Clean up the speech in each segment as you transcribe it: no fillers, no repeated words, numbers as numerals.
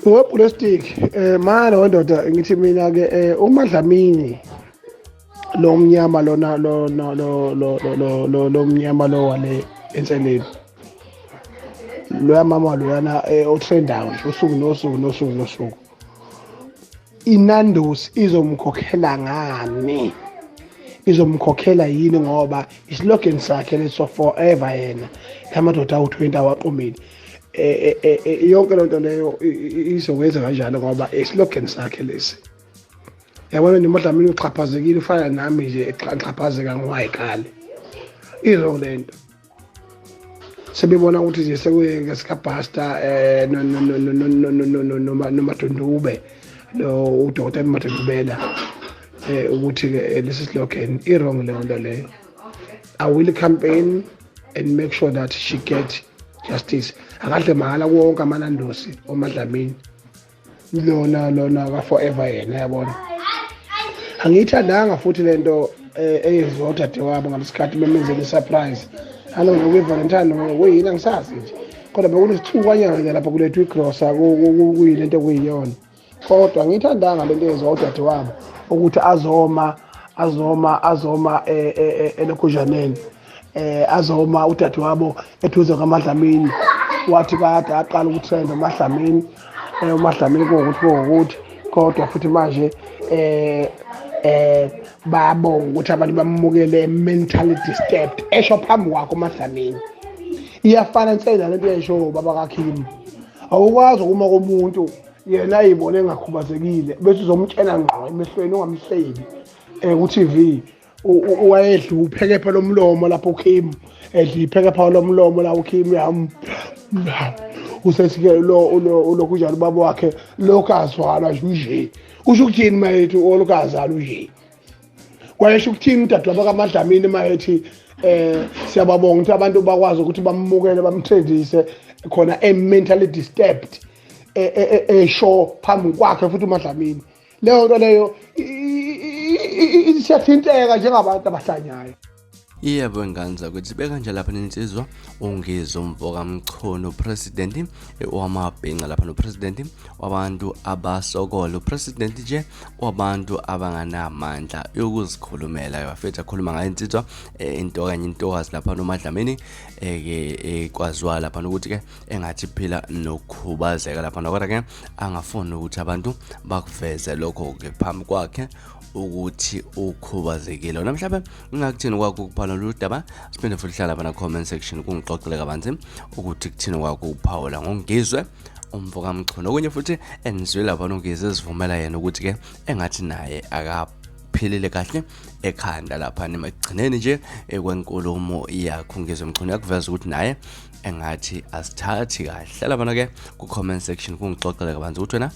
Plastic mana wendoda ngithi mina ke uMadlamini lo mnyama lona lo mnyama lo wale enseleni lo mama loyana otrendayo usuku nosuku iNandos izomkhokhela ngani izomkhokhela yini ngoba islogan sakhe leso forever yena amadoda awu20 awaqomile yonke lonto leyo izokwenza kanjalo ngoba islogan sakhe lesi yabona nje uMadlamini uxhaphazekile ufana nami nje exhaphazeka ngwayikale izolento sebebona ukuthi nje sekuye ngesikabhasta noMadundube lo udokotela uMadundubela ukuthi ke lesi slogan wrong le nto leyo. I will campaign and make sure that she get justice. Akadle mahala wonke amaNandos oMadlamini lona ka forever yena yabona. Angiyithandanga futhi lento eyenziwa udade wabo ngalesikhathi bemenzele surprise. Kwi Valentine kuyini angisazi nje. Kodwa bekunesithukanyana lapha kulethu igrosa kuyilento ekuyiyona. Kodwa ngiyithandanga lento eyenziwa udade wabo ukuthi azoma elokujaneni azoma udade wabo ethuze kaMadlamini wathi kade aqala ukutrenda uMadlamini uMadlamini ukuthi kodwa futhi manje babonga ukuthi abantu bamukele mentally disturbed esho phambi kwakho uMadlamini iyafana nsela lento eyisho baba kaKhimi awukwazi ukuma komuntu yena ayibone engakhubazekile bese uzomtshela ngqo emehlweni ungamhlebi ku-TV wayedla uphekepha lomlomo lapho uKhimi edla iphekepha lomlomo la uKhimi usethi ke lo kunjalo baba wakhe lokazwala nje usho ukuthini mayethu olokazala nje kwayesho ukuthini udade waba kaMadlamini mayethi siyababonga ukuthi abantu bakwazi ukuthi bamukele bamthendise khona mentally disturbed esho phambi kwakhe futhi uMadlamini leyo nto leyo siyathinteka njengabantu abahlanyayo. Yebo ngani ukuthi beka nje lapha nensizwa uNgizwe umvoka mchunu upresident owamabhenqa lapha nopresident wabantu abasokola upresident nje wabantu abanganamandla yokuzikhulumela yafetha khuluma ngayo insizwa into kanye intokazi lapha noMadlamini kwazwa lapha ukuthi ke engathi phila nokhubazeka lapha kodwa ke angafuni ukuthi abantu bakuveze lokho ke phambi kwakhe ukuthi ukhubazekile wona mhlawumbe ngingakuthini kwakho ukuphala lolu siphinde futhi hlala lapha na comment section kungixoxele kabanzi ukuthi kuthini kwakho uPaula ngoNgizwe umvoka mchunu okunye futhi enizwe lapha noNgizwe ezivumela yena ukuthi ke engathi naye akaphilile kahle ekhanda lapha nemagcineni nje kwenkulumo yakho uNgizwe mchunu yakuveza ukuthi naye engathi asithathi kahle lapha ke ku comment section kungixoxele kabanzi ukuthi wena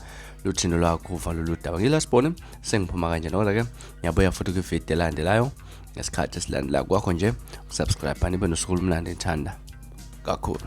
luthino lwakho uvalo ludaba ngilasibone sengiphuma kanje kodwa ke ngiyabuya futhi kwivideo elandelayo ngesikhathi esilandela kwakho nje subscribe nibe nosuku lumnandi ngithanda kakhulu.